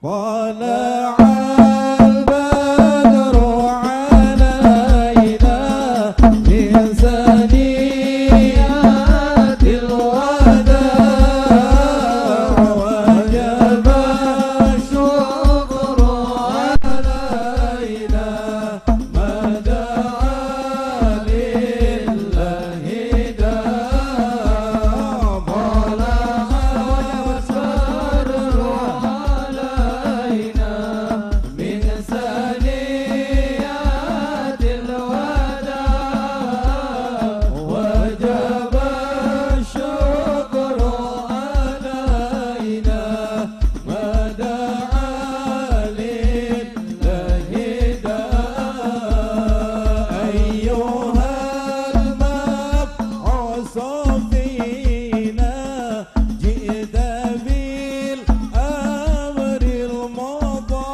طلع البدر علينا من ثنيات الوداع وجب الشكر علينا ما دعا لله داع طلع البدر علينا من ثنيات الوداع وجب الشكر علينا ما دعا لله داع أيها المبعوث فينا جئت بالأمر المضى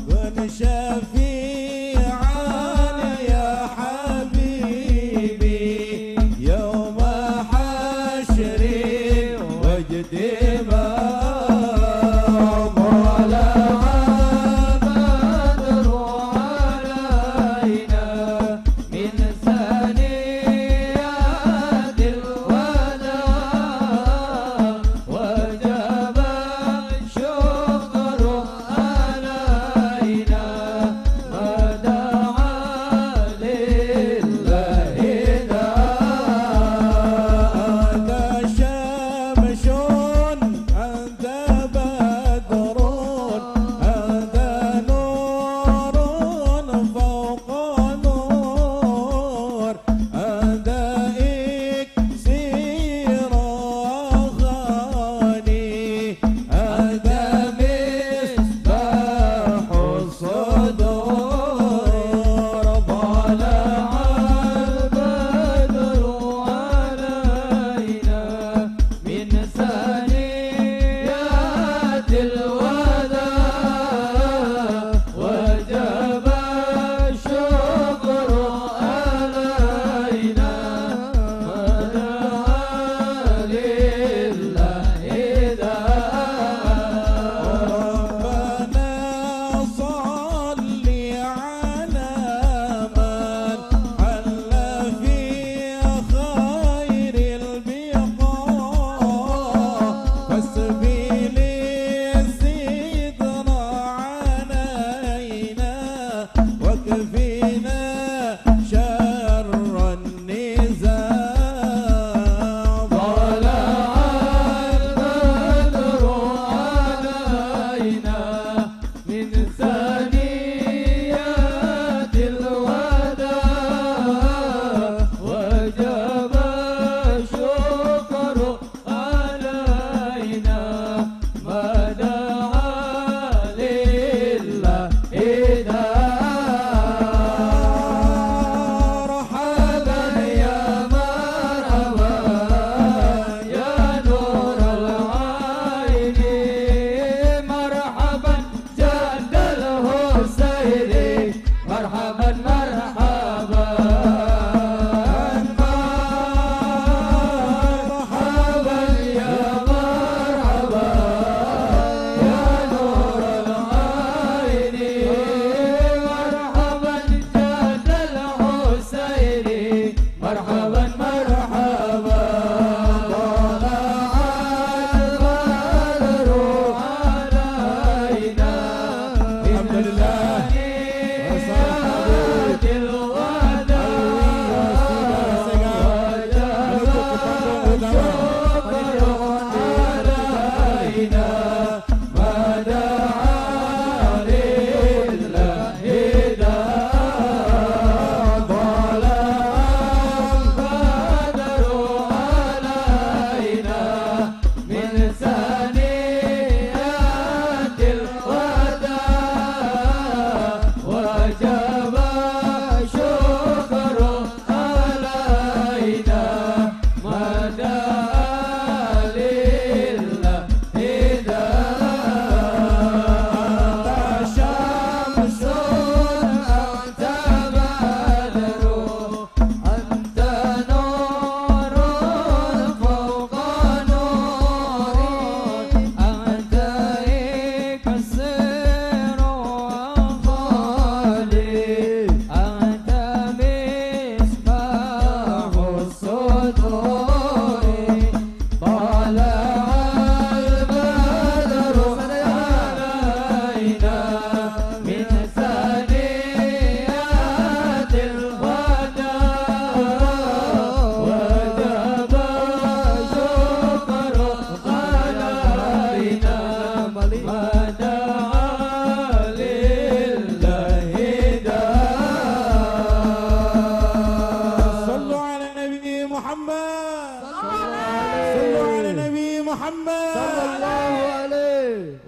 كن شفيعا يا حبيبي يوم حشر واجتماع طلع البدر علينا من ثنيات الوداع وجب الشكر علينا ما دعا لله داع أنت شمس أنت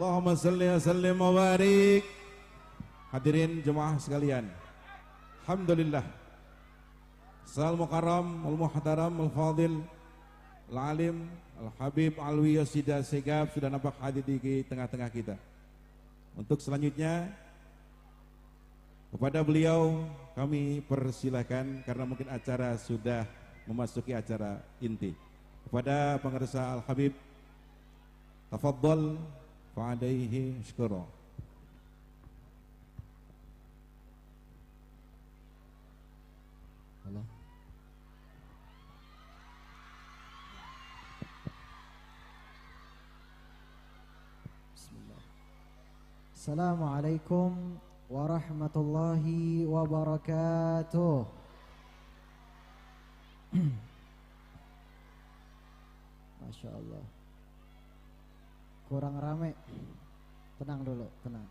Allahumma salli wa sallim wa barik. Hadirin jemaah sekalian, alhamdulillah, Sal Mukarram, Al-Muhtaram, Al-Fadil, Al-Alim, Al-Habib Alwi Yosida Segaf sudah nampak hadir di tengah-tengah kita. Untuk selanjutnya kepada beliau kami persilahkan karena mungkin acara sudah memasuki acara inti. Kepada pengarsa Al-Habib, tafadhal fa'adaihi syukura. Allah. Bismillah. Assalamualaikum warahmatullahi wabarakatuh. Masya Allah. Kurang rame. Tenang dulu, tenang.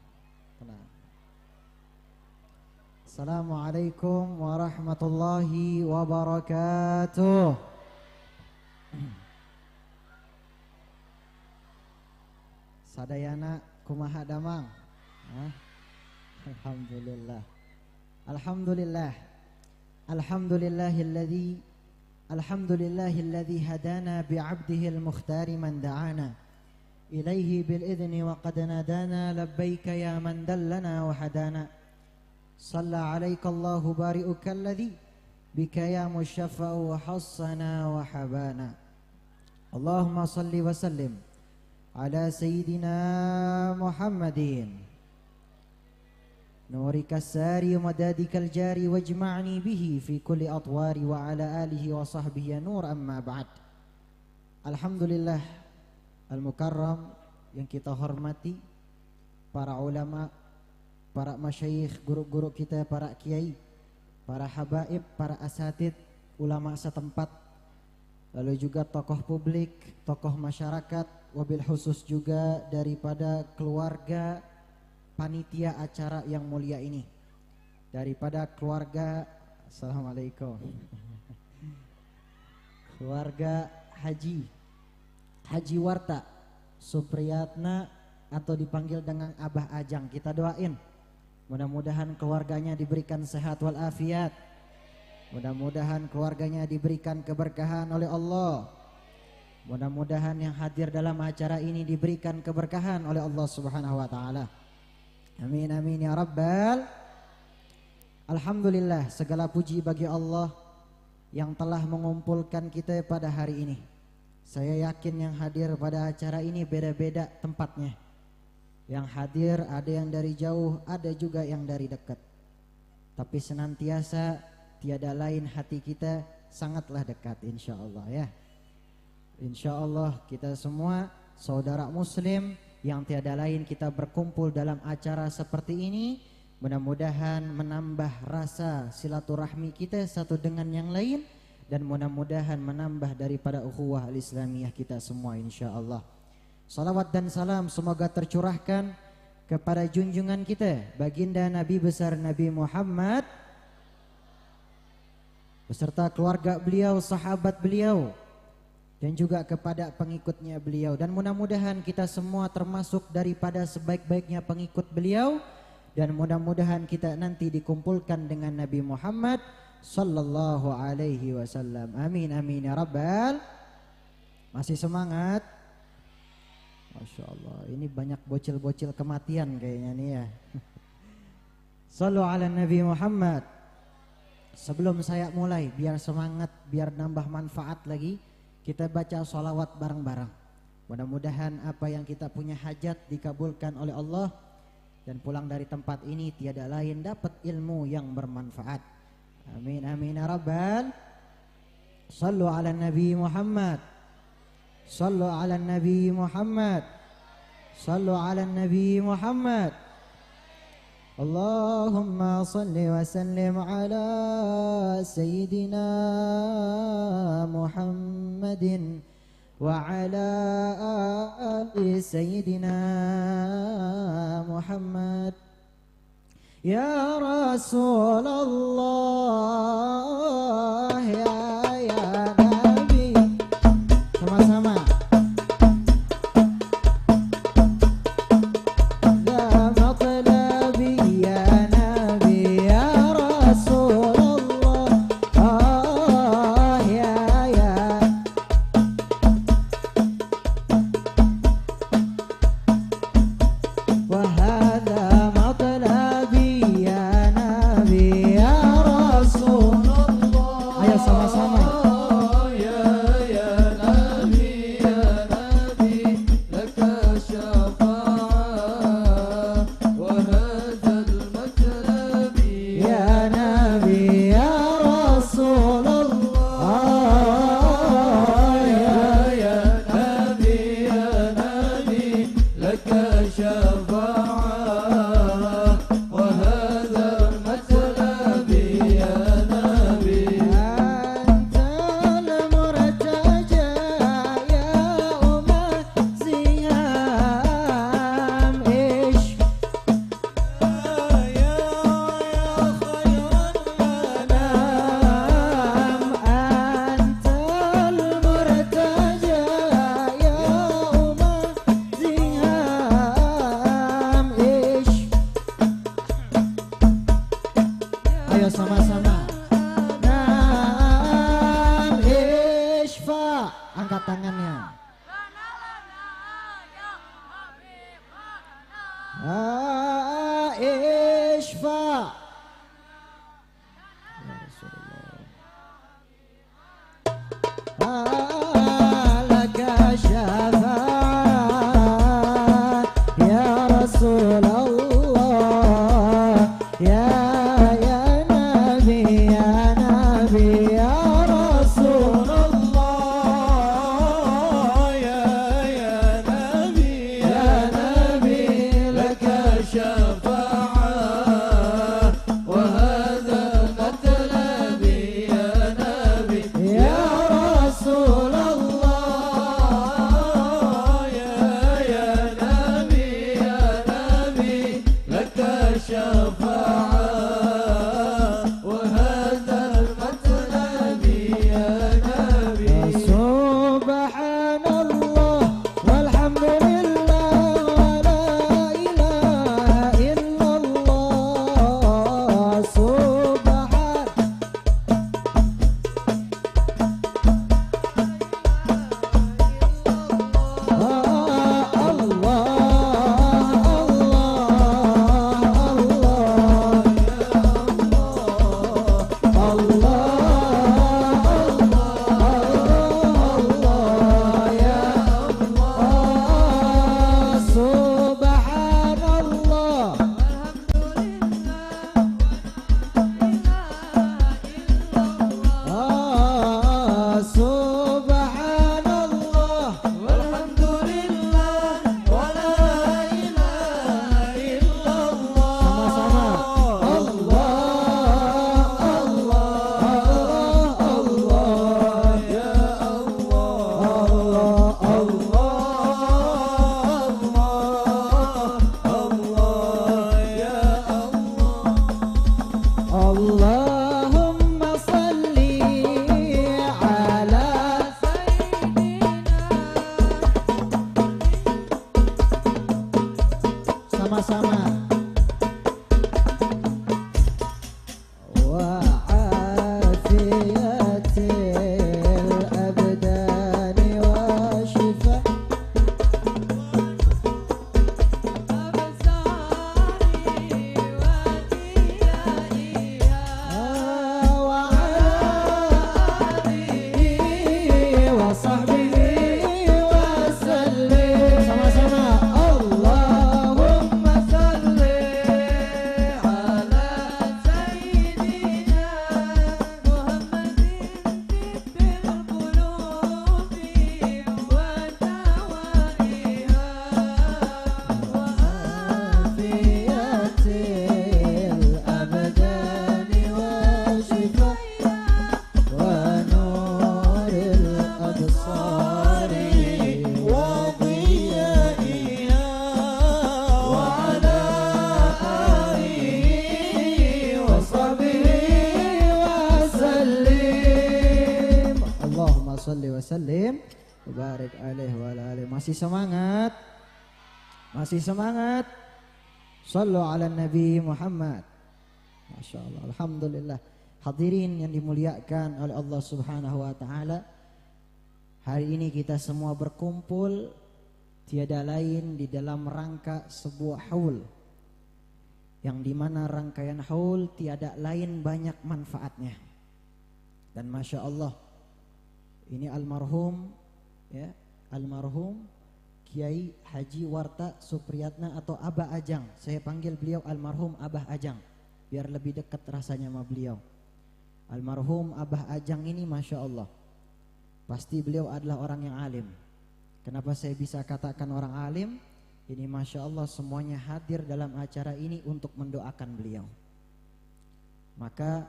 Assalamualaikum warahmatullahi wabarakatuh. Sadayana kumaha damang. Alhamdulillah. Alhamdulillahilladzi hadana bi'abdihi al-mukhtari man da'ana ilaihi bil idzni wa qad nadana labbaika ya man dallana wa hadana. صلى عليك الله بارئك الذي بك يا مشفع وحصنا وحبانا. اللهم صل وسلم على سيدنا محمد نورك الساري ومدادك الجاري واجمعني به في كل أطوار وعلى آله وصحبه نور. أما بعد. Alhamdulillah Al-Mukarram yang kita hormati, para ulama, para masyayikh, guru-guru kita, para kiai, para habaib, para asatid, ulama setempat, lalu juga tokoh publik, tokoh masyarakat, wabil khusus juga daripada keluarga panitia acara yang mulia ini, daripada keluarga, assalamualaikum, keluarga Haji Warta Supriyatna atau dipanggil dengan Abah Ajang. Kita doain mudah-mudahan keluarganya diberikan sehat walafiat. Mudah-mudahan keluarganya diberikan keberkahan oleh Allah. Mudah-mudahan yang hadir dalam acara ini diberikan keberkahan oleh Allah Subhanahu wa taala. Amin amin ya rabbal. Alhamdulillah, segala puji bagi Allah yang telah mengumpulkan kita pada hari ini. Saya yakin yang hadir pada acara ini beda-beda tempatnya. Yang hadir ada yang dari jauh, ada juga yang dari dekat. Tapi senantiasa tiada lain hati kita sangatlah dekat, insya Allah ya. Insya Allah kita semua saudara muslim yang tiada lain kita berkumpul dalam acara seperti ini. Mudah-mudahan menambah rasa silaturahmi kita satu dengan yang lain. Dan mudah-mudahan menambah daripada ukhuwah al-islamiyah kita semua insya Allah. Salawat dan salam semoga tercurahkan kepada junjungan kita baginda Nabi besar Nabi Muhammad beserta keluarga beliau, sahabat beliau, dan juga kepada pengikutnya beliau. Dan mudah-mudahan kita semua termasuk daripada sebaik-baiknya pengikut beliau. Dan mudah-mudahan kita nanti dikumpulkan dengan Nabi Muhammad sallallahu alaihi wasallam. Amin amin ya rabbal. Masih semangat? Masya Allah, ini banyak bocil-bocil kematian kayaknya nih ya. Sallu ala Nabi Muhammad. Sebelum saya mulai, biar semangat, biar nambah manfaat lagi, kita baca sholawat bareng-bareng. Mudah-mudahan apa yang kita punya hajat dikabulkan oleh Allah. Dan pulang dari tempat ini tiada lain dapat ilmu yang bermanfaat. Amin amin ya rabbal. Sallu ala Nabi Muhammad. Sallu ala Nabi Muhammad. Sallu ala Nabi Muhammad. Allahumma salli wa sallim ala Sayyidina Muhammadin wa ala ali Sayyidina Muhammad. Ya Rasulullah, ya Nabi. Sama-sama. الشفاعة وهذا المطلب يا نبي يا رسول الله يا نبي يا نبي لك شفاعة وهذا المطلب يا نبي أنت المرتجى يا أمة زيام إيش أنت المرتجى يا أمة زيام إيش ayo sama-sama Nam Ishfa angkat tangannya Ishfa Ya Rasulullah laka syafa'at ya Rasulullah ya nabi ya Rasulullah يا نبي يا نبي لك شفاعة وهذا المطلب يا نبي ya Rasulullah يا نبي يا نبي لك شفاعة وهذا المطلب يا نبي سبحان الله والحمد لله ولا إله إلا الله سبحان سبحان الله سبحان الله والحمد لله ولا إله إلا الله sama-sama Allah Allah Allah يا الله الله يا اللهم صل على sama-sama وعافية الأبدان وشفاء وصحبه وسلم sama-sama اللهم صل على سيدنا محمد طب القلوب ودوائها وعافية الأبدان وشفاء ونور الأبصار وضيائها وعلى آله وصحبه وسلم اللهم صل وسلم وبارك عليه وعلى آله masih semangat Sallu ala Nabi Muhammad. Masya Allah, Alhamdulillah. Hadirin yang dimuliakan oleh Allah Subhanahu wa Ta'ala, hari ini kita semua berkumpul tiada lain di dalam rangka sebuah haul, yang dimana rangkaian haul tiada lain banyak manfaatnya. Dan Masya Allah, ini almarhum Kiai Haji Warta Supriyatna atau Abah Ajang. Saya panggil beliau almarhum Abah Ajang biar lebih dekat rasanya sama beliau. Almarhum Abah Ajang ini Masya Allah, pasti beliau adalah orang yang alim. Kenapa saya bisa katakan orang alim? Ini Masya Allah semuanya hadir dalam acara ini untuk mendoakan beliau. Maka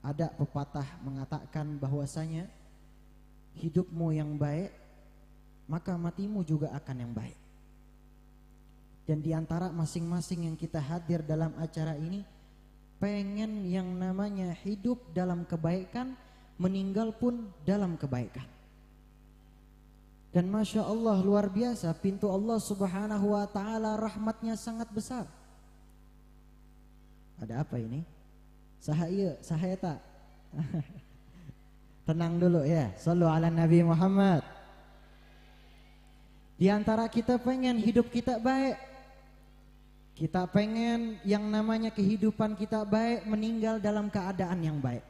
ada pepatah mengatakan bahwasanya hidupmu yang baik, maka matimu juga akan yang baik. Dan diantara masing-masing yang kita hadir dalam acara ini pengen yang namanya hidup dalam kebaikan, meninggal pun dalam kebaikan. Dan Masya Allah luar biasa, pintu Allah Subhanahu wa ta'ala rahmatnya sangat besar. Ada apa ini? Sahaya tak? Tenang dulu ya. Sallu ala Nabi Muhammad. Di antara kita pengen hidup kita baik, kita pengen yang namanya kehidupan kita baik, meninggal dalam keadaan yang baik.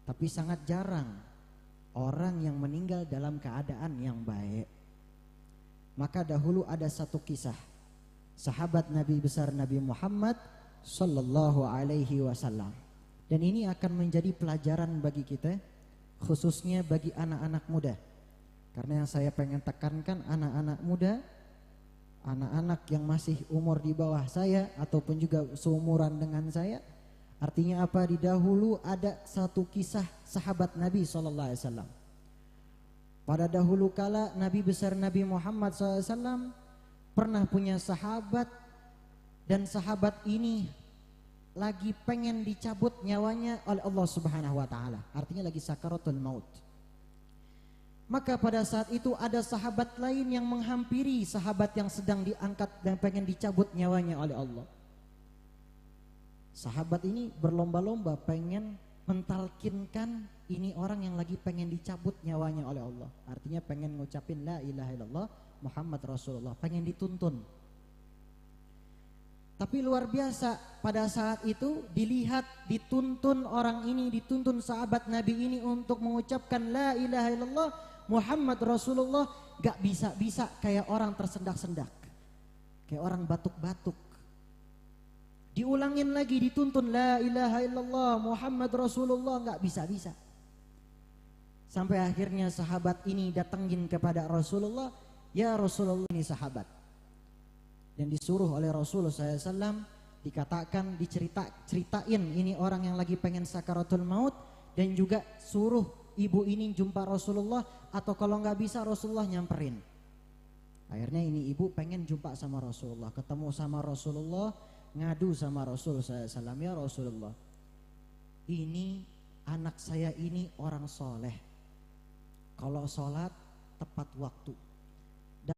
Tapi sangat jarang orang yang meninggal dalam keadaan yang baik. Maka dahulu ada satu kisah sahabat Nabi besar Nabi Muhammad sallallahu alaihi wasallam. Dan ini akan menjadi pelajaran bagi kita, khususnya bagi anak-anak muda. Karena yang saya pengen tekankan anak-anak muda, anak-anak yang masih umur di bawah saya ataupun juga seumuran dengan saya. Artinya apa? Di dahulu ada satu kisah sahabat Nabi SAW. Pada dahulu kala Nabi besar Nabi Muhammad SAW pernah punya sahabat, dan sahabat ini lagi pengen dicabut nyawanya oleh Allah Subhanahu wa ta'ala. Artinya lagi sakaratul maut. Maka pada saat itu ada sahabat lain yang menghampiri sahabat yang sedang diangkat dan pengen dicabut nyawanya oleh Allah. Sahabat ini berlomba-lomba pengen mentalkinkan ini orang yang lagi pengen dicabut nyawanya oleh Allah. Artinya pengen ngucapin la ilaha illallah Muhammad Rasulullah, pengen dituntun. Tapi luar biasa, pada saat itu dilihat dituntun orang ini, dituntun sahabat Nabi ini untuk mengucapkan la ilaha illallah Muhammad Rasulullah, gak bisa-bisa, kayak orang tersendak-sendak, kayak orang batuk-batuk. Diulangin lagi, dituntun la ilaha illallah Muhammad Rasulullah, gak bisa-bisa. Sampai akhirnya sahabat ini datangin kepada Rasulullah, ya Rasulullah, ini sahabat. Dan disuruh oleh Rasulullah SAW, dikatakan, ceritain ini orang yang lagi pengen sakaratul maut, dan juga suruh ibu ini jumpa Rasulullah, atau kalau nggak bisa Rasulullah nyamperin. Akhirnya ini ibu pengen jumpa sama Rasulullah, ketemu sama Rasulullah, ngadu sama Rasulullah SAW, ya Rasulullah, ini anak saya ini orang soleh, kalau sholat tepat waktu. Dan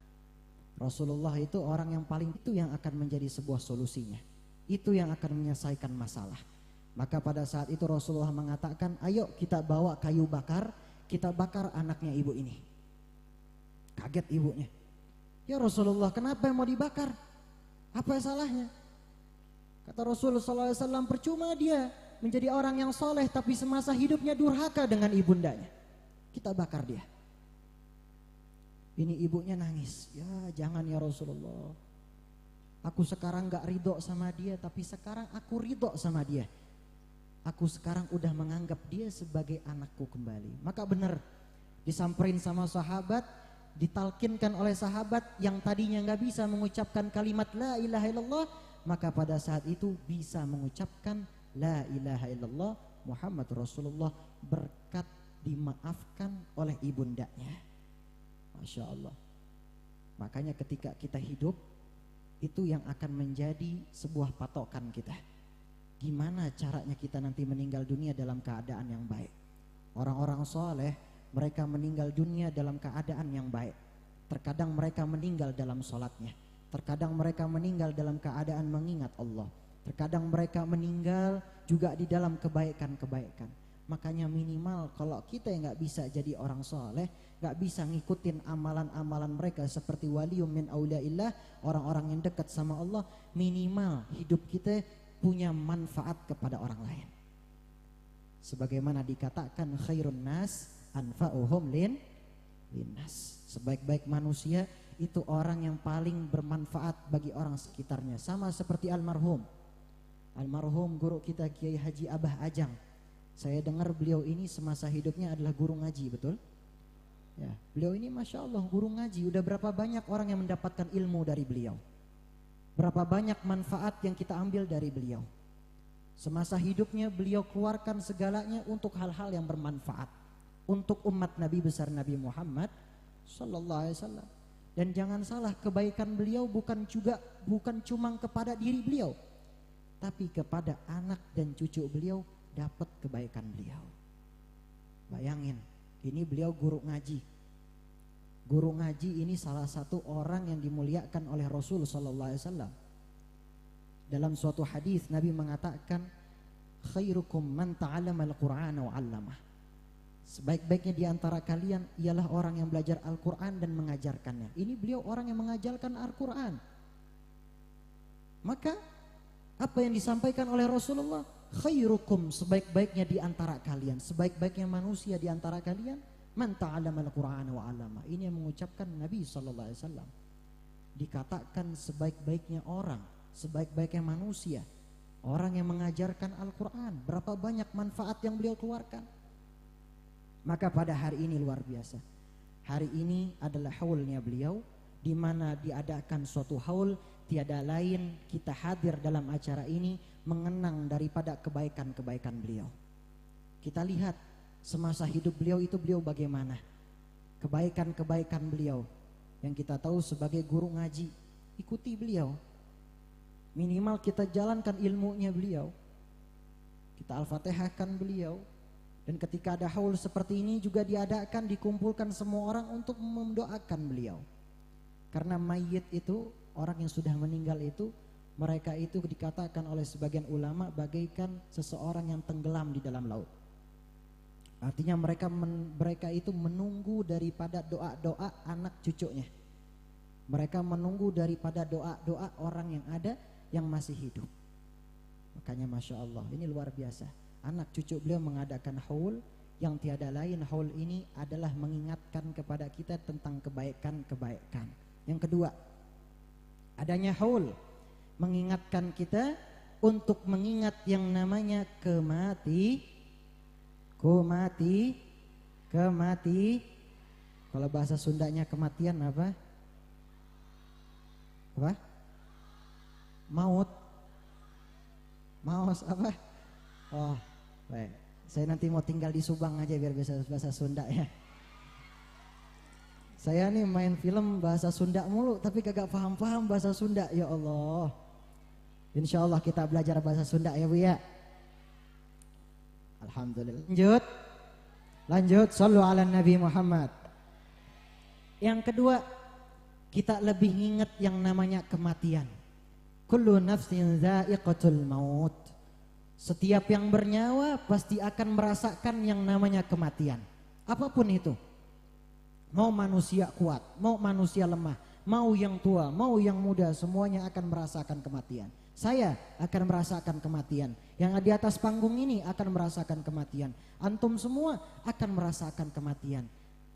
Rasulullah itu orang yang paling, itu yang akan menjadi sebuah solusinya, itu yang akan menyelesaikan masalah. Maka pada saat itu Rasulullah mengatakan, ayo kita bawa kayu bakar, kita bakar anaknya ibu ini. Kaget ibunya, ya Rasulullah, kenapa yang mau dibakar? Apa salahnya? Kata Rasulullah SAW, percuma dia menjadi orang yang soleh tapi semasa hidupnya durhaka dengan ibundanya. Kita bakar dia. Ini ibunya nangis, ya jangan ya Rasulullah, aku sekarang gak ridho sama dia, tapi sekarang aku ridho sama dia. Aku sekarang udah menganggap dia sebagai anakku kembali. Maka benar, disamperin sama sahabat, ditalkinkan oleh sahabat yang tadinya gak bisa mengucapkan kalimat la ilaha illallah, maka pada saat itu bisa mengucapkan la ilaha illallah Muhammad Rasulullah, berkat dimaafkan oleh ibundanya. Masya Allah. Makanya ketika kita hidup, itu yang akan menjadi sebuah patokan kita. Gimana caranya kita nanti meninggal dunia dalam keadaan yang baik. Orang-orang soleh, mereka meninggal dunia dalam keadaan yang baik. Terkadang mereka meninggal dalam sholatnya, terkadang mereka meninggal dalam keadaan mengingat Allah, terkadang mereka meninggal juga di dalam kebaikan-kebaikan. Makanya minimal kalau kita yang gak bisa jadi orang soleh, gak bisa ngikutin amalan-amalan mereka seperti waliyum min auliaillah, orang-orang yang dekat sama Allah, minimal hidup kita punya manfaat kepada orang lain. Sebagaimana dikatakan khairun nas anfa'uhum linnas, sebaik-baik manusia itu orang yang paling bermanfaat bagi orang sekitarnya. Sama seperti almarhum guru kita Kiai Haji Abah Ajang. Saya dengar beliau ini semasa hidupnya adalah guru ngaji, betul? Ya, beliau ini Masya Allah guru ngaji. Udah berapa banyak orang yang mendapatkan ilmu dari beliau, berapa banyak manfaat yang kita ambil dari beliau. Semasa hidupnya beliau keluarkan segalanya untuk hal-hal yang bermanfaat untuk umat Nabi besar Nabi Muhammad Sallallahu Alaihi Wasallam. Dan jangan salah, kebaikan beliau bukan cuma kepada diri beliau, tapi kepada anak dan cucu beliau dapat kebaikan beliau. Bayangin, ini beliau guru ngaji. Guru ngaji ini salah satu orang yang dimuliakan oleh Rasul Sallallahu Alaihi Wasallam. Dalam suatu hadis Nabi mengatakan, khairukum man ta'allama al-Qur'ana wa 'allamah. Sebaik-baiknya di antara kalian ialah orang yang belajar Al-Quran dan mengajarkannya. Ini beliau orang yang mengajarkan Al-Quran. Maka apa yang disampaikan oleh Rasulullah, khairukum, sebaik-baiknya di antara kalian, sebaik-baiknya manusia di antara kalian, man ta'allama al-Qur'ana wa 'allama. Ini yang mengucapkan Nabi sallallahu alaihi wasallam. Dikatakan sebaik-baiknya orang, sebaik-baiknya manusia, orang yang mengajarkan Al-Quran. Berapa banyak manfaat yang beliau keluarkan. Maka pada hari ini luar biasa. Hari ini adalah haulnya beliau, di mana diadakan suatu haul, tiada lain kita hadir dalam acara ini mengenang daripada kebaikan-kebaikan beliau. Kita lihat semasa hidup beliau itu beliau bagaimana. Kebaikan-kebaikan beliau yang kita tahu sebagai guru ngaji, ikuti beliau. Minimal kita jalankan ilmunya beliau, kita al-fatihahkan beliau. Dan ketika ada haul seperti ini juga diadakan, dikumpulkan semua orang untuk mendoakan beliau. Karena mayit itu, orang yang sudah meninggal itu, mereka itu dikatakan oleh sebagian ulama bagaikan seseorang yang tenggelam di dalam laut. Artinya mereka itu menunggu daripada doa-doa anak cucunya. Mereka menunggu daripada doa-doa orang yang ada yang masih hidup. Makanya Masya Allah, ini luar biasa. Anak cucu beliau mengadakan haul yang tiada lain, haul ini adalah mengingatkan kepada kita tentang kebaikan-kebaikan. Yang kedua, adanya haul mengingatkan kita untuk mengingat yang namanya kemati. Kalau bahasa Sundanya kematian apa? Apa? Maut apa? Oh, baik. Saya nanti mau tinggal di Subang aja biar bisa bahasa Sunda ya. Saya nih main film bahasa Sunda mulu tapi kagak paham-paham bahasa Sunda. Ya Allah. Insya Allah kita belajar bahasa Sunda ya Bu ya. Alhamdulillah. Lanjut. Sallu ala Nabi Muhammad. Yang kedua, kita lebih ingat yang namanya kematian. Kullu nafsin dha'iqatul maut. Setiap yang bernyawa pasti akan merasakan yang namanya kematian. Apapun itu. Mau manusia kuat, mau manusia lemah, mau yang tua, mau yang muda, semuanya akan merasakan kematian. Saya akan merasakan kematian. Yang di atas panggung ini akan merasakan kematian. Antum semua akan merasakan kematian.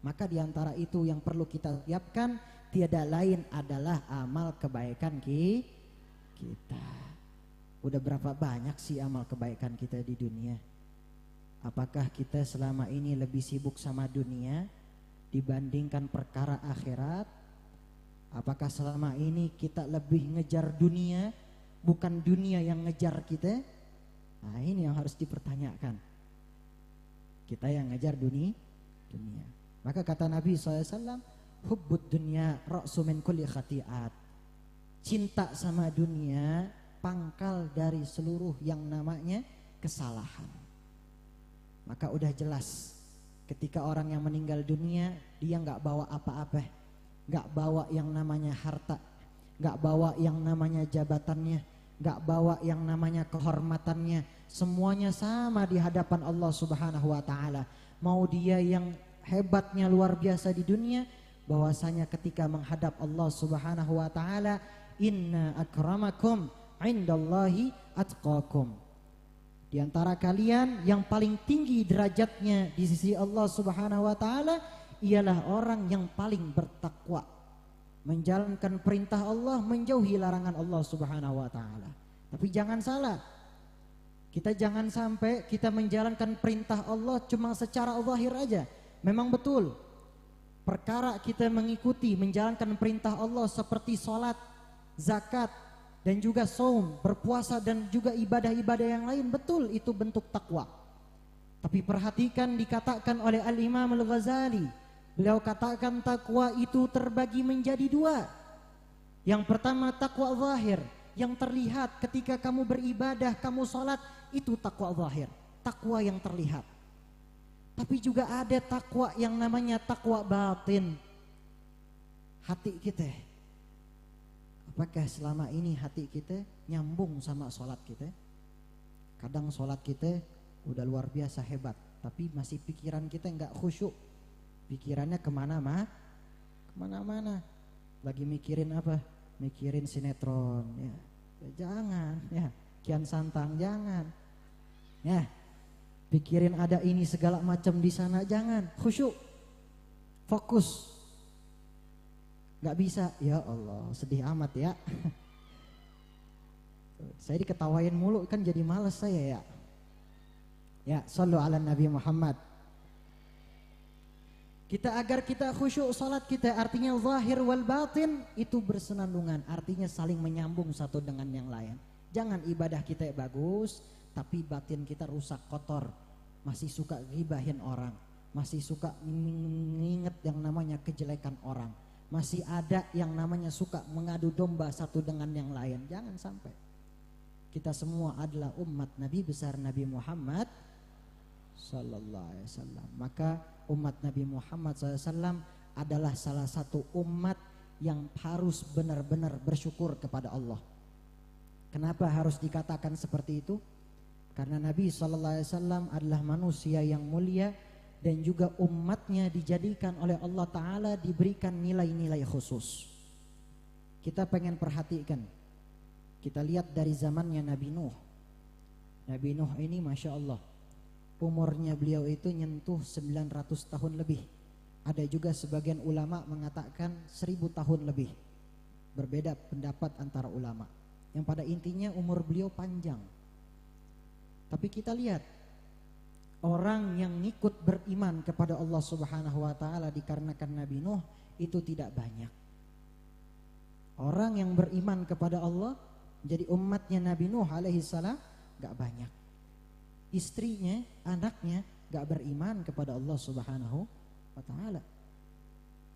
Maka di antara itu yang perlu kita siapkan tiada lain adalah amal kebaikan kita. Udah berapa banyak sih amal kebaikan kita di dunia? Apakah kita selama ini lebih sibuk sama dunia dibandingkan perkara akhirat? Apakah selama ini kita lebih ngejar dunia, bukan dunia yang ngejar kita? Nah ini yang harus dipertanyakan. Kita yang ngejar dunia. Maka kata Nabi SAW, hubbud dunya ra'su min kulli khati'at. Cinta sama dunia pangkal dari seluruh yang namanya kesalahan. Maka udah jelas ketika orang yang meninggal dunia, dia gak bawa apa-apa, gak bawa yang namanya harta, gak bawa yang namanya jabatannya, gak bawa yang namanya kehormatannya. Semuanya sama di hadapan Allah Subhanahu wa ta'ala. Mau dia yang hebatnya luar biasa di dunia, bahwasanya ketika menghadap Allah Subhanahu wa ta'ala, inna akramakum indallahi atqakum. Di antara kalian yang paling tinggi derajatnya di sisi Allah Subhanahu wa taala ialah orang yang paling bertakwa. menjalankan perintah Allah, menjauhi larangan Allah Subhanahu wa taala. Tapi jangan salah. Kita jangan sampai kita menjalankan perintah Allah cuma secara zahir aja. Memang betul. Perkara kita mengikuti menjalankan perintah Allah seperti salat, zakat, dan juga saum, berpuasa dan juga ibadah-ibadah yang lain, betul itu bentuk takwa. Tapi perhatikan dikatakan oleh Al-Imam Al-Ghazali, beliau katakan takwa itu terbagi menjadi dua. Yang pertama takwa zahir, yang terlihat ketika kamu beribadah, kamu salat, itu takwa zahir, takwa yang terlihat. Tapi juga ada takwa yang namanya takwa batin. Hati kita, apakah selama ini hati kita nyambung sama sholat kita? Kadang sholat kita udah luar biasa hebat, tapi masih pikiran kita nggak khusyuk. Pikirannya kemana-mana. Lagi mikirin apa? Mikirin sinetron. Ya, jangan. Ya, Kian Santang jangan. Ya, pikirin ada ini segala macam di sana, jangan. Khusyuk, fokus. Gak bisa, ya Allah, sedih amat ya. Saya diketawain mulu kan jadi males saya ya. Ya, shallu ala Nabi Muhammad. Agar kita khusyuk salat kita, artinya zahir wal batin itu bersenandungan, artinya saling menyambung satu dengan yang lain. Jangan ibadah kita bagus, tapi batin kita rusak, kotor, masih suka ghibahin orang, masih suka mengingat yang namanya kejelekan orang, masih ada yang namanya suka mengadu domba satu dengan yang lain. Jangan sampai. Kita semua adalah umat Nabi besar Nabi Muhammad sallallahu alaihi wasallam. Maka umat Nabi Muhammad SAW adalah salah satu umat yang harus benar-benar bersyukur kepada Allah. Kenapa harus dikatakan seperti itu? Karena Nabi SAW adalah manusia yang mulia dan juga umatnya dijadikan oleh Allah Ta'ala diberikan nilai-nilai khusus. Kita pengen perhatikan, kita lihat dari zamannya Nabi Nuh. Nabi Nuh ini Masya Allah, umurnya beliau itu nyentuh 900 tahun lebih. Ada juga sebagian ulama mengatakan 1000 tahun lebih. Berbeda pendapat antara ulama. Yang pada intinya umur beliau panjang. Tapi kita lihat orang yang ikut beriman kepada Allah Subhanahu wa taala dikarenakan Nabi Nuh itu tidak banyak. Orang yang beriman kepada Allah jadi umatnya Nabi Nuh alaihi salam gak banyak. Istrinya, anaknya gak beriman kepada Allah Subhanahu wa taala.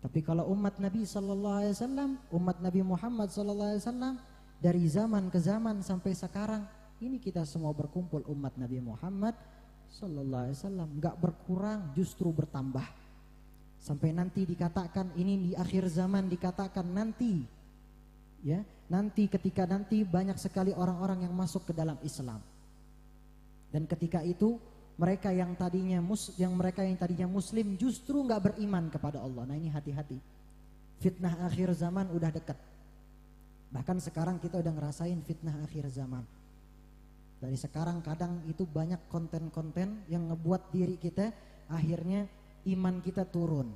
Tapi kalau umat Nabi sallallahu alaihi wasallam, umat Nabi Muhammad sallallahu alaihi wasallam, dari zaman ke zaman sampai sekarang ini kita semua berkumpul umat Nabi Muhammad sallallahu alaihi wasallam, gak berkurang, justru bertambah. Sampai nanti dikatakan ini di akhir zaman, dikatakan nanti ya, nanti ketika nanti banyak sekali orang-orang yang masuk ke dalam Islam. Dan ketika itu mereka yang tadinya muslim justru nggak beriman kepada Allah. Nah ini hati-hati. Fitnah akhir zaman udah dekat. Bahkan sekarang kita udah ngerasain fitnah akhir zaman. Dari sekarang kadang itu banyak konten-konten yang ngebuat diri kita akhirnya iman kita turun.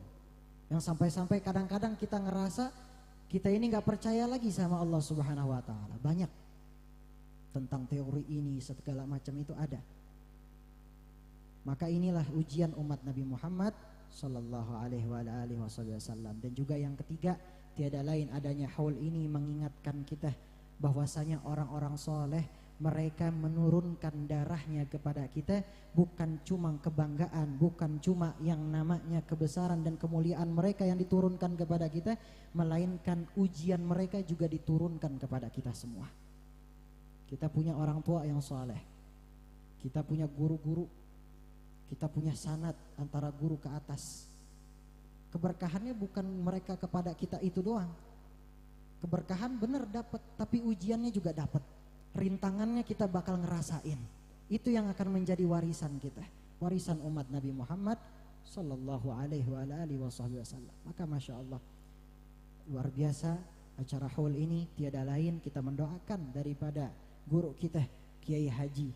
Yang sampai-sampai kadang-kadang kita ngerasa kita ini nggak percaya lagi sama Allah Subhanahu wa taala. Banyak tentang teori ini segala macam itu ada. Maka inilah ujian umat Nabi Muhammad sallallahu alaihi wasallam. Dan juga yang ketiga, tiada lain adanya haul ini mengingatkan kita bahwasanya orang-orang soleh mereka menurunkan darahnya kepada kita bukan cuma kebanggaan, bukan cuma yang namanya kebesaran dan kemuliaan mereka yang diturunkan kepada kita, melainkan ujian mereka juga diturunkan kepada kita semua. Kita punya orang tua yang soleh, kita punya guru-guru, kita punya sanad antara guru ke atas. Keberkahannya bukan mereka kepada kita itu doang. Keberkahan benar dapat, tapi ujiannya juga dapat. Rintangannya kita bakal ngerasain. Itu yang akan menjadi warisan kita, warisan umat Nabi Muhammad sallallahu alaihi wasallam. Maka Masya Allah, luar biasa acara haul ini. Tiada lain kita mendoakan daripada guru kita Kiai Haji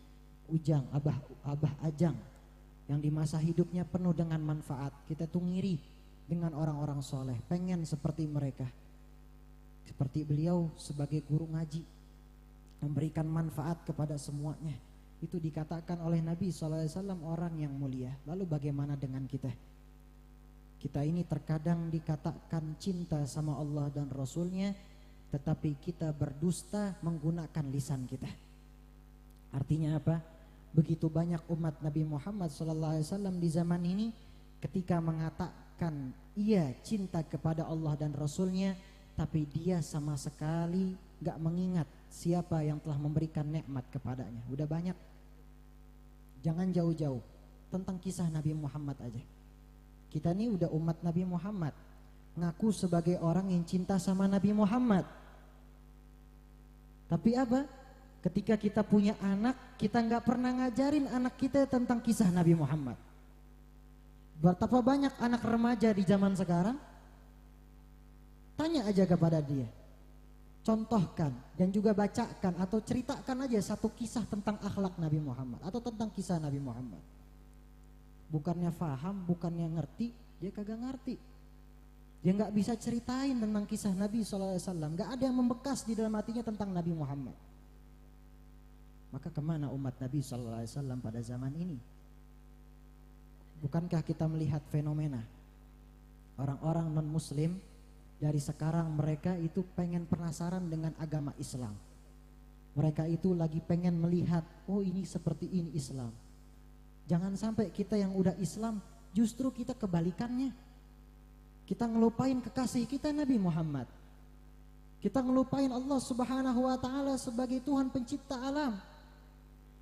Ujang, Abah Ajang, yang di masa hidupnya penuh dengan manfaat. Kita tuh ngiri dengan orang-orang soleh, pengen seperti mereka. Seperti beliau sebagai guru ngaji, memberikan manfaat kepada semuanya. Itu dikatakan oleh Nabi SAW orang yang mulia. Lalu bagaimana dengan kita? Kita ini terkadang dikatakan cinta sama Allah dan Rasulnya, tetapi kita berdusta menggunakan lisan kita. Artinya apa? Begitu banyak umat Nabi Muhammad SAW di zaman ini, ketika mengatakan ia cinta kepada Allah dan Rasulnya, tapi dia sama sekali gak mengingat siapa yang telah memberikan nikmat kepadanya. Udah banyak. Jangan jauh-jauh, tentang kisah Nabi Muhammad aja. Kita ini udah umat Nabi Muhammad, ngaku sebagai orang yang cinta sama Nabi Muhammad. Tapi apa? Ketika kita punya anak, kita gak pernah ngajarin anak kita tentang kisah Nabi Muhammad. Betapa banyak anak remaja di zaman sekarang. Tanya aja kepada dia, contohkan dan juga bacakan atau ceritakan aja satu kisah tentang akhlak Nabi Muhammad atau tentang kisah Nabi Muhammad. Bukannya faham, bukannya ngerti, dia kagak ngerti. Dia gak bisa ceritain tentang kisah Nabi SAW. Gak ada yang membekas di dalam hatinya tentang Nabi Muhammad. Maka kemana umat Nabi SAW pada zaman ini? Bukankah kita melihat fenomena orang-orang non-muslim dari sekarang, mereka itu pengen penasaran dengan agama Islam. Mereka itu lagi pengen melihat, oh ini seperti ini Islam. Jangan sampai kita yang udah Islam justru kita kebalikannya. Kita ngelupain kekasih kita Nabi Muhammad. Kita ngelupain Allah Subhanahu wa taala sebagai Tuhan pencipta alam.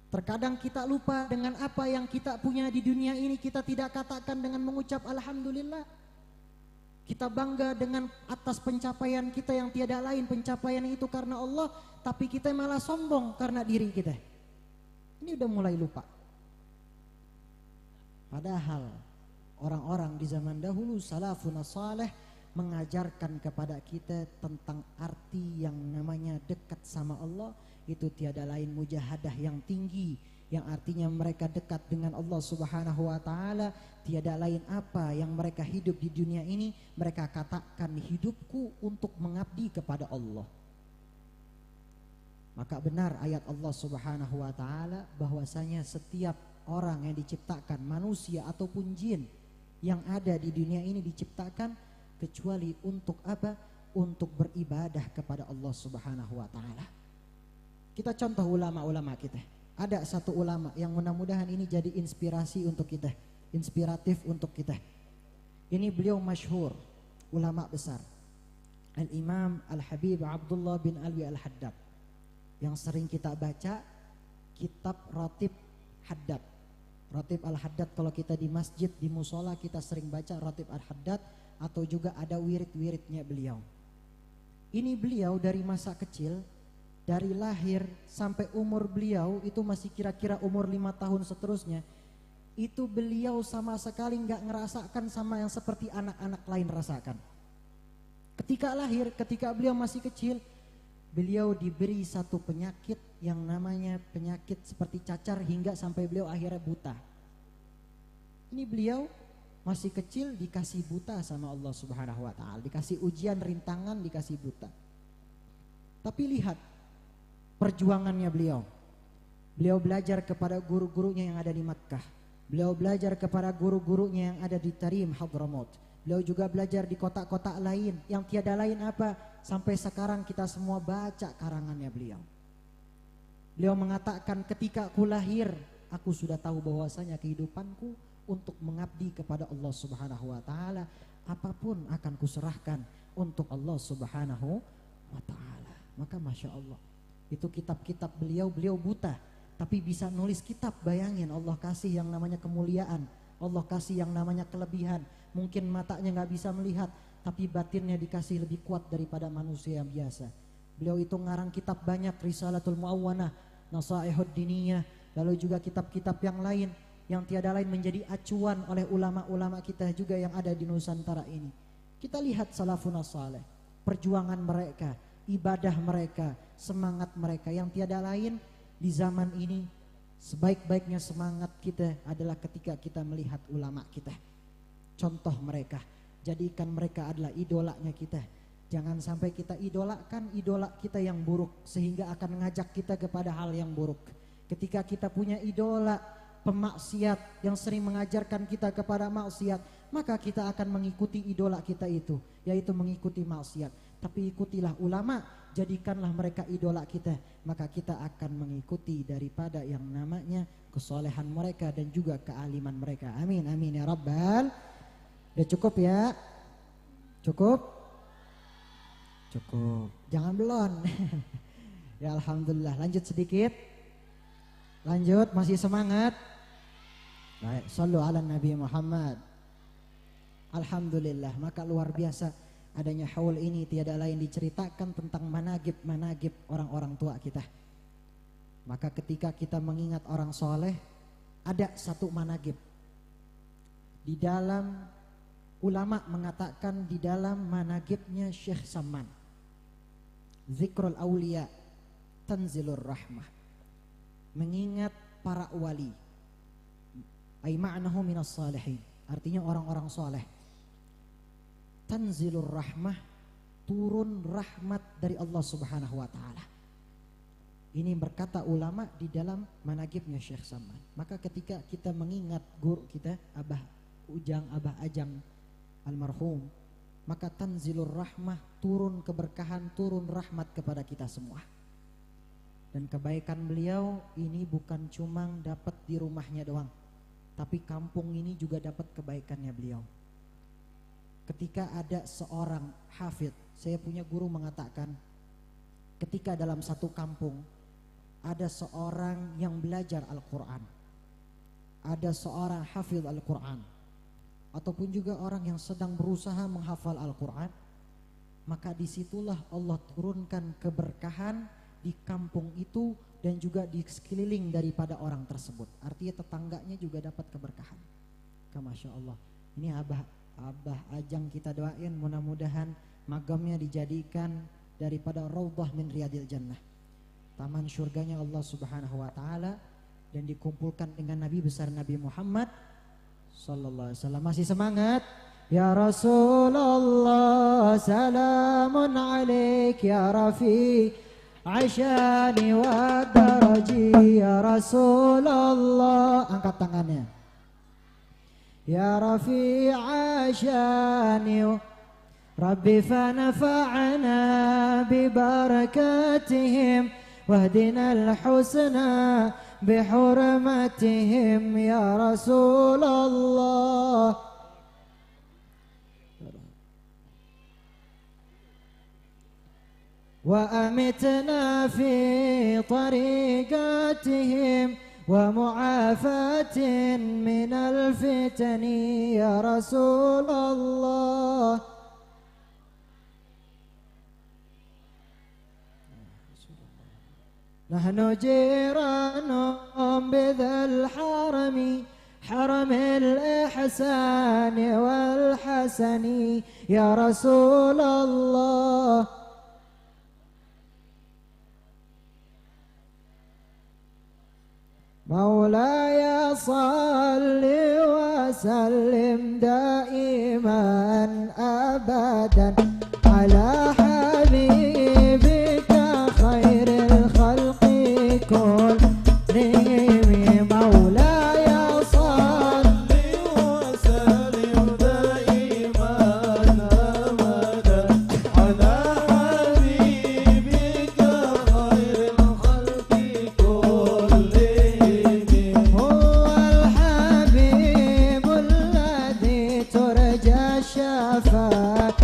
Terkadang kita lupa dengan apa yang kita punya di dunia ini, kita tidak katakan dengan mengucap alhamdulillah. Kita bangga dengan atas pencapaian kita yang tiada lain, pencapaian itu karena Allah, tapi kita malah sombong karena diri kita. Ini udah mulai lupa. Padahal orang-orang di zaman dahulu, salafun saleh, mengajarkan kepada kita tentang arti yang namanya dekat sama Allah. Itu tiada lain mujahadah yang tinggi, yang artinya mereka dekat dengan Allah Subhanahu wa taala. Tiada lain apa yang mereka hidup di dunia ini, mereka katakan hidupku untuk mengabdi kepada Allah. Maka benar ayat Allah Subhanahu wa taala bahwasanya setiap orang yang diciptakan, manusia ataupun jin yang ada di dunia ini diciptakan kecuali untuk apa? Untuk beribadah kepada Allah Subhanahu wa taala. Kita contoh ulama-ulama kita. Ada satu ulama yang mudah-mudahan ini jadi inspirasi untuk kita, inspiratif untuk kita. Ini beliau masyhur, ulama besar, Al-Imam Al-Habib Abdullah bin Alwi Al-Haddad, yang sering kita baca kitab Ratib Haddad. Ratib Al-Haddad, kalau kita di masjid, di musola, kita sering baca Ratib Al-Haddad, atau juga ada wirid-wiridnya beliau. Ini beliau dari masa kecil, dari lahir sampai umur beliau itu masih kira-kira umur 5 tahun seterusnya, itu beliau sama sekali gak ngerasakan sama yang seperti anak-anak lain rasakan. Ketika lahir, ketika beliau masih kecil, beliau diberi satu penyakit yang namanya penyakit seperti cacar hingga sampai beliau akhirnya buta. Ini beliau masih kecil dikasih buta sama Allah Subhanahu wa taala, dikasih ujian, rintangan, dikasih buta. Tapi lihat perjuangannya beliau. Beliau belajar kepada guru-gurunya yang ada di Makkah. Beliau belajar kepada guru-gurunya yang ada di Tarim, Hadramaut. Beliau juga belajar di kota-kota lain yang tiada lain apa, sampai sekarang kita semua baca karangannya beliau. Beliau mengatakan, ketika aku lahir, aku sudah tahu bahwasanya kehidupanku untuk mengabdi kepada Allah Subhanahu wa taala. Apapun akan kuserahkan untuk Allah Subhanahu wa taala. Maka Masya Allah, itu kitab-kitab beliau buta, tapi bisa nulis kitab. Bayangin, Allah kasih yang namanya kemuliaan, Allah kasih yang namanya kelebihan. Mungkin matanya gak bisa melihat, tapi batinnya dikasih lebih kuat daripada manusia yang biasa. Beliau itu ngarang kitab banyak, Risalatul Mu'awwanah, Nasaihud Diniyah, lalu juga kitab-kitab yang lain yang tiada lain menjadi acuan oleh ulama-ulama kita juga yang ada di Nusantara ini. Kita lihat salafun saleh, perjuangan mereka, ibadah mereka, semangat mereka yang tiada lain di zaman ini. Sebaik-baiknya semangat kita adalah ketika kita melihat ulama kita. Contoh mereka, jadikan mereka adalah idolanya kita. Jangan sampai kita idolakan idola kita yang buruk sehingga akan mengajak kita kepada hal yang buruk. Ketika kita punya idola pemaksiat yang sering mengajarkan kita kepada maksiat, maka kita akan mengikuti idola kita itu, yaitu mengikuti maksiat. Tapi ikutilah ulama, jadikanlah mereka idola kita, maka kita akan mengikuti daripada yang namanya kesolehan mereka dan juga kealiman mereka. Amin amin ya rabbal. Udah cukup ya? Cukup? Cukup. Jangan belon. Ya alhamdulillah. Lanjut sedikit. Lanjut, masih semangat? Baik, sallu ala Nabi Muhammad. Alhamdulillah, maka luar biasa adanya haul ini, tiada lain diceritakan tentang managib orang-orang tua kita. Maka ketika kita mengingat orang soleh, ada satu managib. Di dalam ulama mengatakan di dalam managibnya Syekh Saman, Zikrul Aulia Tanzilur Rahmah, mengingat para wali, ay ma'nahu minas salihin, artinya orang-orang soleh. Tanzilur Rahmah, turun rahmat dari Allah Subhanahu wa ta'ala. Ini berkata ulama di dalam managibnya Syekh Saman. Maka ketika kita mengingat guru kita Abah Ujang, Abah Ajang almarhum, maka tanzilur rahmah, turun keberkahan, turun rahmat kepada kita semua. Dan kebaikan beliau ini bukan cuma dapat di rumahnya doang, tapi kampung ini juga dapat kebaikannya beliau. Ketika ada seorang hafidh, saya punya guru mengatakan, ketika dalam satu kampung ada seorang yang belajar Al-Quran, ada seorang hafidh Al-Quran, ataupun juga orang yang sedang berusaha menghafal Al-Quran, maka disitulah Allah turunkan keberkahan di kampung itu dan juga di sekeliling daripada orang tersebut. Artinya tetangganya juga dapat keberkahan. Masya Allah. Ini Abah Ajang kita doain, mudah-mudahan magamnya dijadikan daripada raudhah min riyadil jannah, taman surganya Allah Subhanahu wa ta'ala, dan dikumpulkan dengan Nabi besar Nabi Muhammad sallallahu alaihi wasallam. Masih semangat? Ya Rasulullah salamun alaik ya Rafi Asyani wa daraji ya Rasulullah. Angkat tangannya. Ya Rafi Asyani Rabbi fanafa'ana bibarakatihim wahdina al-husna bihurmatihim ya Rasulullah. Wa amitna fi tariqatihim wa mu'afatin minal fitani ya Rasulullah. Nahnu jiranum bidhal harami حرم الإحسان والحسن يا رسول الله. مولاي صل وسلم دائما أبدا على حبيبك خير الخلق كلهم. مولاي صل وسلم دائما أبدا على حبيبك خير الخلق كلهم. هو الحبيب الذي ترجى الشفاعة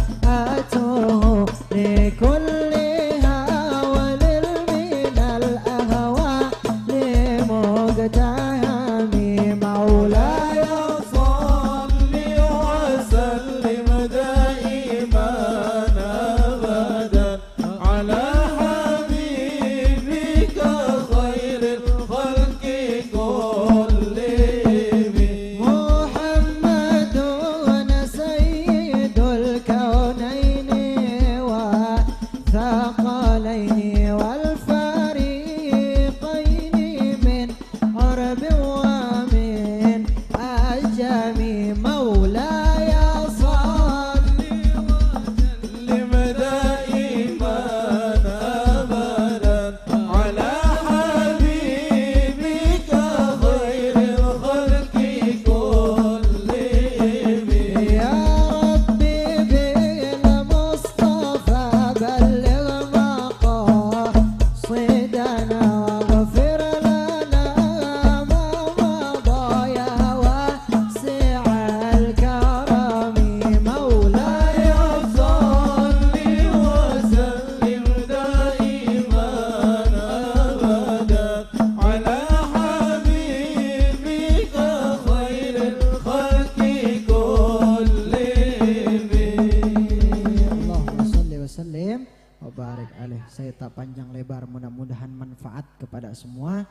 panjang lebar, mudah-mudahan manfaat kepada semua.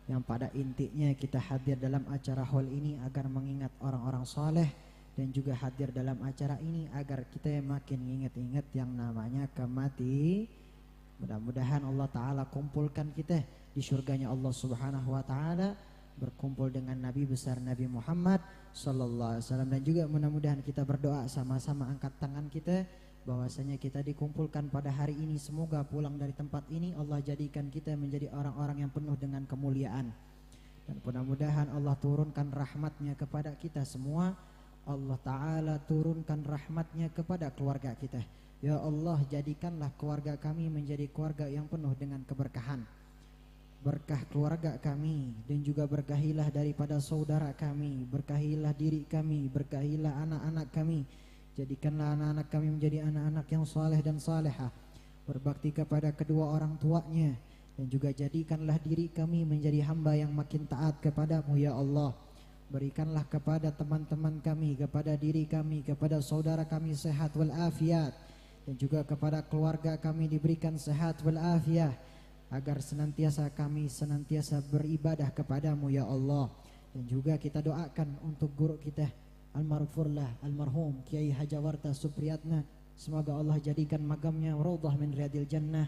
Yang pada intinya kita hadir dalam acara hall ini agar mengingat orang-orang soleh, dan juga hadir dalam acara ini agar kita makin ingat-ingat yang namanya kematian. Mudah-mudahan Allah Ta'ala kumpulkan kita di surganya Allah Subhanahu Wa Ta'ala, berkumpul dengan Nabi besar Nabi Muhammad Sallallahu Alaihi Wasallam. Dan juga mudah-mudahan kita berdoa sama-sama, angkat tangan kita, bahwasanya kita dikumpulkan pada hari ini, semoga pulang dari tempat ini Allah jadikan kita menjadi orang-orang yang penuh dengan kemuliaan. Dan mudah-mudahan Allah turunkan rahmatnya kepada kita semua. Allah Ta'ala turunkan rahmatnya kepada keluarga kita. Ya Allah, jadikanlah keluarga kami menjadi keluarga yang penuh dengan keberkahan. Berkah keluarga kami, dan juga berkahilah daripada saudara kami, berkahilah diri kami, berkahilah anak-anak kami. Jadikanlah anak-anak kami menjadi anak-anak yang saleh dan salehah, berbakti kepada kedua orang tuanya, dan juga jadikanlah diri kami menjadi hamba yang makin taat kepadamu ya Allah. Berikanlah kepada teman-teman kami, kepada diri kami, kepada saudara kami sehat walafiat, dan juga kepada keluarga kami diberikan sehat walafiat, agar kami senantiasa beribadah kepadamu ya Allah. Dan juga kita doakan untuk guru kita almarhum Kiai Hajawarta Supriyatna, semoga Allah jadikan makamnya raudhah min riyadil jannah,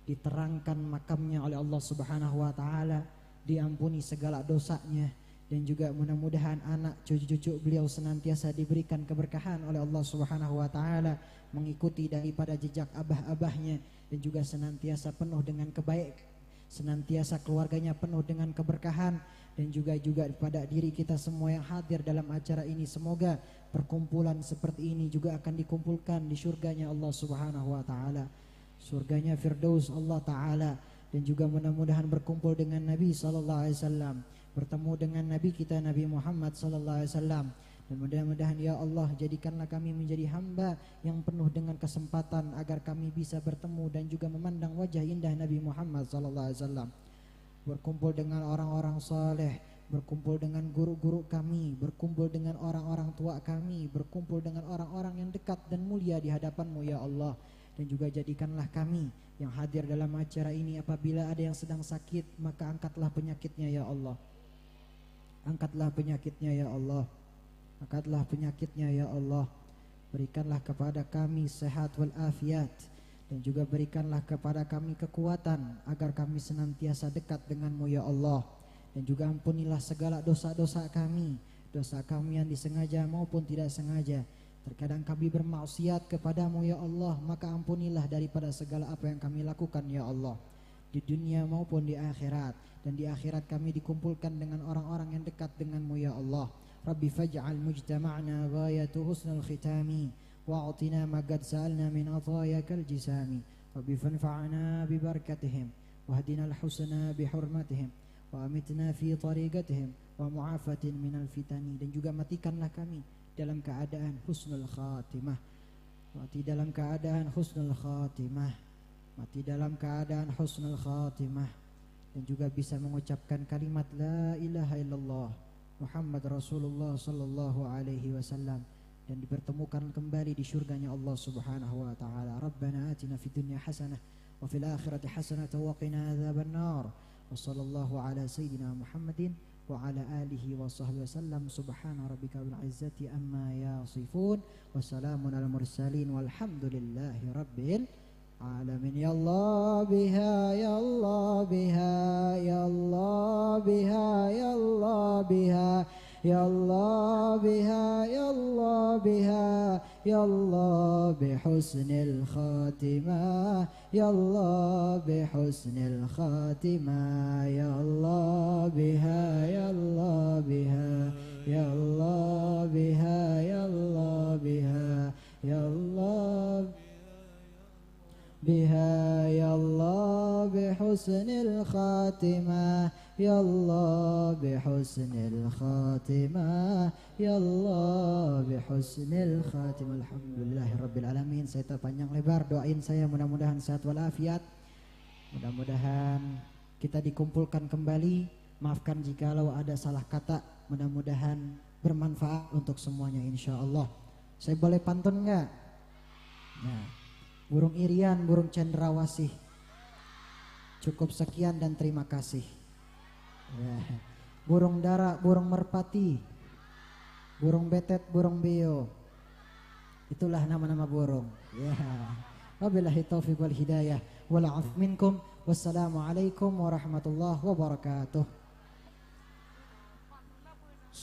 diterangkan makamnya oleh Allah Subhanahu Wa Ta'ala, diampuni segala dosanya, dan juga mudah-mudahan anak cucu-cucu beliau senantiasa diberikan keberkahan oleh Allah Subhanahu Wa Ta'ala, mengikuti daripada jejak abah-abahnya, dan juga senantiasa penuh dengan kebaikan, senantiasa keluarganya penuh dengan keberkahan. Dan juga pada diri kita semua yang hadir dalam acara ini, semoga perkumpulan seperti ini juga akan dikumpulkan di surganya Allah Subhanahu Wa Ta'ala, surganya Firdaus Allah Ta'ala. Dan juga mudah-mudahan berkumpul dengan Nabi Sallallahu Alaihi Wasallam, bertemu dengan Nabi kita Nabi Muhammad Sallallahu Alaihi Wasallam. Dan mudah-mudahan ya Allah, jadikanlah kami menjadi hamba yang penuh dengan kesempatan agar kami bisa bertemu dan juga memandang wajah indah Nabi Muhammad Sallallahu Alaihi Wasallam, berkumpul dengan orang-orang saleh, berkumpul dengan guru-guru kami, berkumpul dengan orang-orang tua kami, berkumpul dengan orang-orang yang dekat dan mulia di hadapan-Mu ya Allah. Dan juga jadikanlah kami yang hadir dalam acara ini, apabila ada yang sedang sakit, maka angkatlah penyakitnya ya Allah. Angkatlah penyakitnya ya Allah. Angkatlah penyakitnya ya Allah. Berikanlah kepada kami sehat walafiat, dan juga berikanlah kepada kami kekuatan agar kami senantiasa dekat dengan-Mu ya Allah. Dan juga ampunilah segala dosa-dosa kami, dosa kami yang disengaja maupun tidak sengaja. Terkadang kami bermaksiat kepadamu ya Allah, maka ampunilah daripada segala apa yang kami lakukan ya Allah, di dunia maupun di akhirat. Dan di akhirat kami dikumpulkan dengan orang-orang yang dekat denganmu ya Allah. Rabbi faj'al mujtama'na ghayatu husnul khitami, wa'atina ma qad sa'alna min atayakal jisami. Rabbi fanfa'na bi barakatihim, wahdina al-husna bi hurmatihim, wa amitna fi tariqatihim, wa mu'afatin minal fitani. Dan juga matikanlah kami dalam keadaan husnul khatimah, mati dalam keadaan husnul khatimah, mati dalam keadaan husnul khatimah. Dan juga bisa mengucapkan kalimat la ilaha illallah Muhammad Rasulullah sallallahu alaihi wasallam, dan dipertemukan kembali di surganya Allah Subhanahu wa taala. Rabbana atina fid dunya hasanah wa fil akhirati hasanah wa qina adzabannar. Wa sallallahu ala sayyidina Muhammadin wa ala alihi wa sahbihi wasallam. Subhana rabbika bil izzati amma yasifun wa salamun al mursalin walhamdulillahi rabbil alamin. Ya Allah biha, ya Allah biha, ya Allah biha, ya Allah biha, ya Allah biha, ya Allah biha, ya Allah bihusnil khatimah, ya Allah bihusnil khatimah, ya Allah biha, ya Allah biha, ya Allah biha, ya Allah biha, ya Allah biha, ya Allah bihusnil khatimah, ya Allah bihusnil khatimah, ya Allah bihusnil khatimah. Alhamdulillahirabbil alamin. Saya terpanjang lebar, doain saya mudah-mudahan sehat walafiat, mudah-mudahan kita dikumpulkan kembali. Maafkan jikalau ada salah kata, mudah-mudahan bermanfaat untuk semuanya insyaallah. Saya boleh pantun enggak? Nah, burung irian, burung cendrawasih, Cukup sekian dan terima kasih. Ya. Burung dara, burung merpati, burung betet, burung beo. Itulah nama-nama burung. Ya. Wabillahi taufiq wal hidayah wal 'afw minkum. Wassalamualaikum warahmatullahi wabarakatuh.